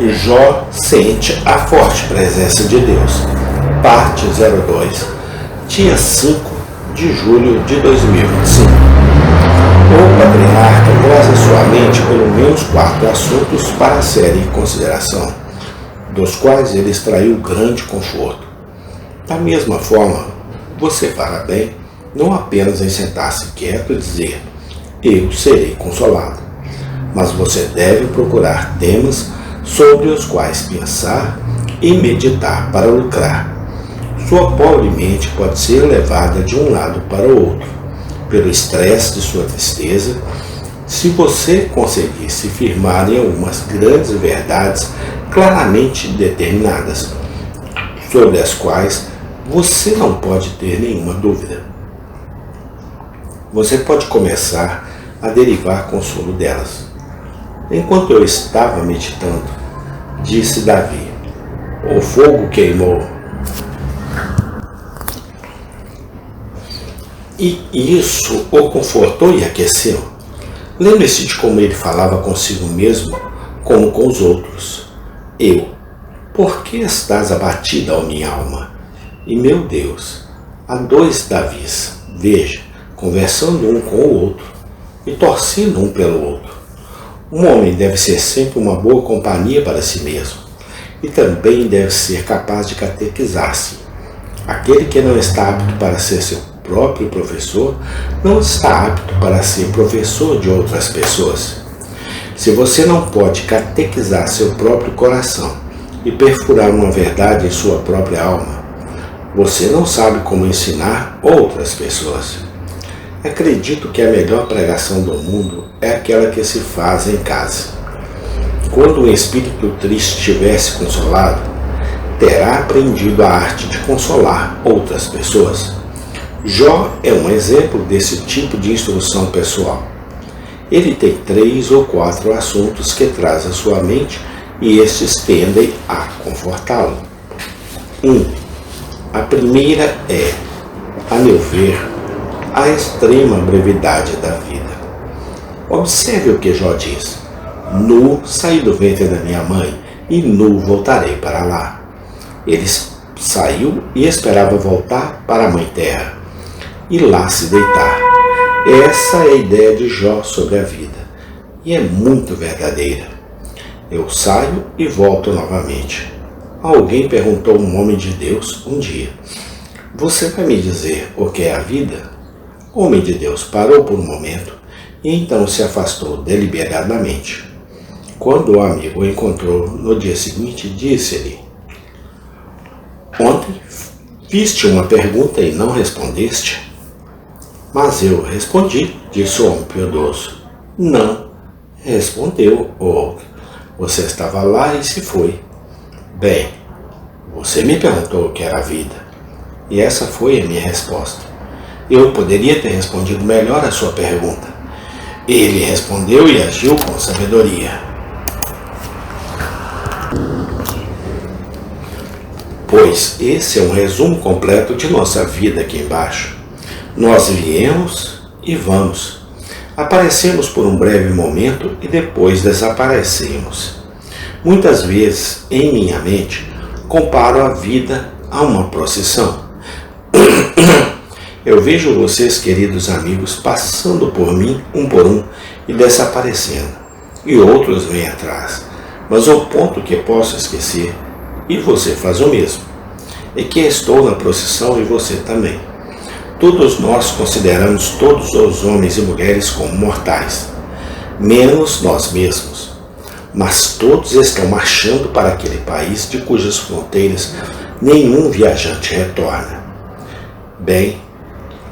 Jó sente a forte presença de Deus. Parte 02, dia 5 de julho de 2025. O patriarca traz à sua mente pelo menos 4 assuntos para a série em consideração, dos quais ele extraiu grande conforto. Da mesma forma, você fará bem não apenas em sentar-se quieto e dizer, eu serei consolado, mas você deve procurar temas sobre os quais pensar e meditar para lucrar. Sua pobre mente pode ser levada de um lado para o outro, pelo estresse de sua tristeza, se você conseguir se firmar em algumas grandes verdades claramente determinadas, sobre as quais você não pode ter nenhuma dúvida. Você pode começar a derivar consolo delas. Enquanto eu estava meditando, disse Davi, o fogo queimou. E isso o confortou e aqueceu. Lembre-se de como ele falava consigo mesmo, como com os outros. Por que estás abatida, ó minha alma? E meu Deus, há 2 Davis, veja, conversando um com o outro e torcendo um pelo outro. Um homem deve ser sempre uma boa companhia para si mesmo e também deve ser capaz de catequizar-se. Aquele que não está apto para ser seu próprio professor não está apto para ser professor de outras pessoas. Se você não pode catequizar seu próprio coração e perfurar uma verdade em sua própria alma, você não sabe como ensinar outras pessoas. Acredito que a melhor pregação do mundo é aquela que se faz em casa. Quando um espírito triste estiver se consolado, terá aprendido a arte de consolar outras pessoas. Jó é um exemplo desse tipo de instrução pessoal. Ele tem 3 ou 4 assuntos que traz à sua mente e estes tendem a confortá-lo. 1. A primeira é, a meu ver, a extrema brevidade da vida. Observe o que Jó diz. Nu saí do ventre da minha mãe e nu voltarei para lá. Ele saiu e esperava voltar para a Mãe Terra e lá se deitar. Essa é a ideia de Jó sobre a vida e é muito verdadeira. Eu saio e volto novamente. Alguém perguntou a um homem de Deus um dia, você vai me dizer o que é a vida? O homem de Deus parou por um momento e então se afastou deliberadamente. Quando o amigo o encontrou no dia seguinte, disse-lhe, ontem fiz-te uma pergunta e não respondeste? Mas eu respondi, disse o homem piedoso. Não, respondeu o outro. Você estava lá e se foi. Bem, você me perguntou o que era a vida, e essa foi a minha resposta. Eu poderia ter respondido melhor a sua pergunta. Ele respondeu e agiu com sabedoria. Pois esse é um resumo completo de nossa vida aqui embaixo. Nós viemos e vamos. Aparecemos por um breve momento e depois desaparecemos. Muitas vezes, em minha mente, comparo a vida a uma procissão. Eu vejo vocês, queridos amigos, passando por mim, um por um, e desaparecendo. E outros vêm atrás. Mas o ponto que posso esquecer, e você faz o mesmo, é que estou na procissão e você também. Todos nós consideramos todos os homens e mulheres como mortais, menos nós mesmos. Mas todos estão marchando para aquele país de cujas fronteiras nenhum viajante retorna. Bem,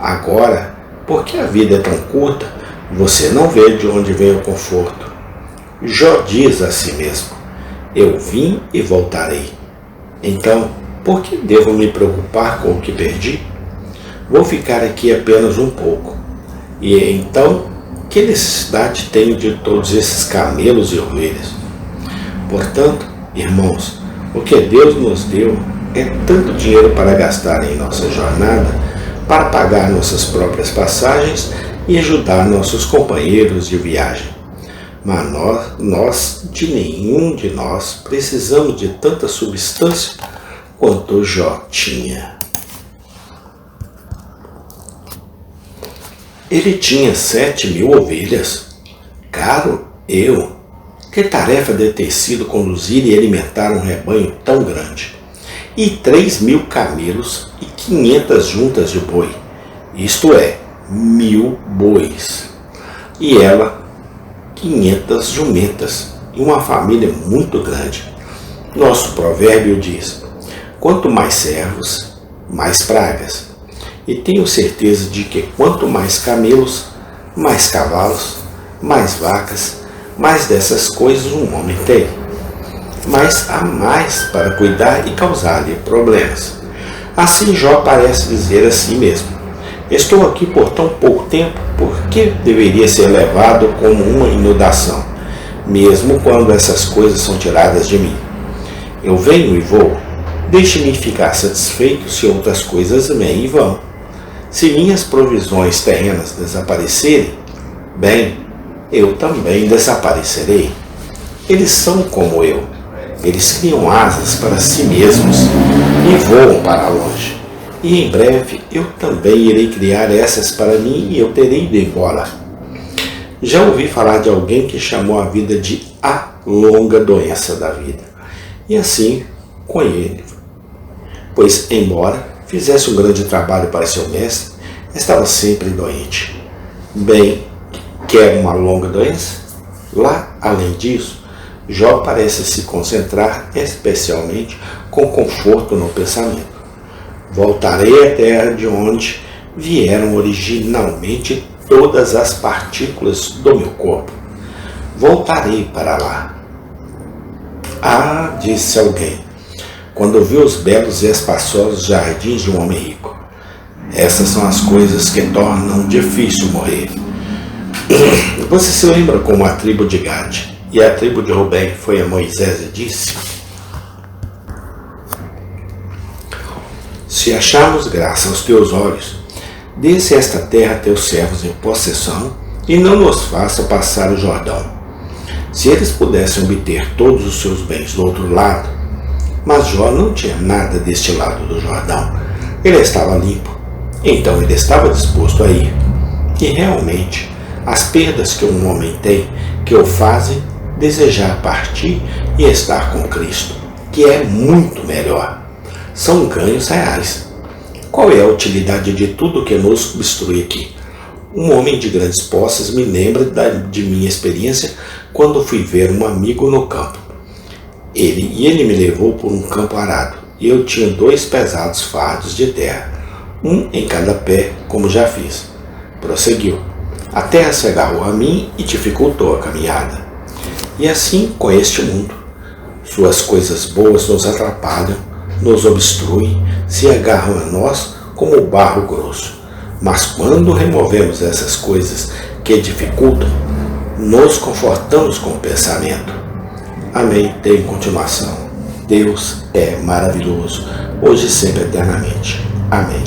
agora, porque a vida é tão curta, você não vê de onde vem o conforto. Jó diz a si mesmo, eu vim e voltarei. Então, por que devo me preocupar com o que perdi? Vou ficar aqui apenas um pouco. E então, que necessidade tenho de todos esses camelos e ovelhas? Portanto, irmãos, o que Deus nos deu é tanto dinheiro para gastar em nossa jornada, para pagar nossas próprias passagens e ajudar nossos companheiros de viagem. mas nós de nenhum de nós precisamos de tanta substância quanto Jó tinha. Ele tinha 7.000 ovelhas. Caro eu, que tarefa deve ter sido conduzir e alimentar um rebanho tão grande. E 3.000 camelos e 500 juntas de boi, isto é, 1.000 bois. E ela, 500 jumentas, e uma família muito grande. Nosso provérbio diz: quanto mais servos, mais pragas. E tenho certeza de que quanto mais camelos, mais cavalos, mais vacas, mais dessas coisas um homem tem. Mas há mais para cuidar e causar-lhe problemas. Assim Jó parece dizer a si mesmo: estou aqui por tão pouco tempo, por que deveria ser levado como uma inundação, mesmo quando essas coisas são tiradas de mim? Eu venho e vou, deixe-me ficar satisfeito se outras coisas vêm e vão. Se minhas provisões terrenas desaparecerem, bem, eu também desaparecerei. Eles são como eu. Eles criam asas para si mesmos e voam para longe. E em breve eu também irei criar essas para mim e eu terei ido embora. Já ouvi falar de alguém que chamou a vida de a longa doença da vida. E assim com ele. Pois, embora fizesse um grande trabalho para seu mestre, estava sempre doente. Bem, quer uma longa doença? Lá, além disso, Jó parece se concentrar especialmente com conforto no pensamento. Voltarei à terra de onde vieram originalmente todas as partículas do meu corpo. Voltarei para lá. Ah, disse alguém, quando viu os belos e espaçosos jardins de um homem rico. Essas são as coisas que tornam difícil morrer. Você se lembra como a tribo de Gade e a tribo de Rubem foi a Moisés e disse: se acharmos graça aos teus olhos, dê-se esta terra a teus servos em possessão e não nos faça passar o Jordão. Se eles pudessem obter todos os seus bens do outro lado, mas Jó não tinha nada deste lado do Jordão. Ele estava limpo, então ele estava disposto a ir. E realmente, as perdas que um homem tem que o fazem desejar partir e estar com Cristo, que é muito melhor. São ganhos reais. Qual é a utilidade de tudo que nos obstrui aqui? Um homem de grandes posses me lembra de minha experiência quando fui ver um amigo no campo. Ele me levou por um campo arado, e eu tinha 2 pesados fardos de terra, um em cada pé, como já fiz. Prosseguiu. A terra se agarrou a mim e dificultou a caminhada. E assim com este mundo. Suas coisas boas nos atrapalham, nos obstruem, se agarram a nós como o barro grosso. Mas quando removemos essas coisas que dificultam, nos confortamos com o pensamento. Amém. Tem continuação. Deus é maravilhoso, hoje e sempre eternamente. Amém.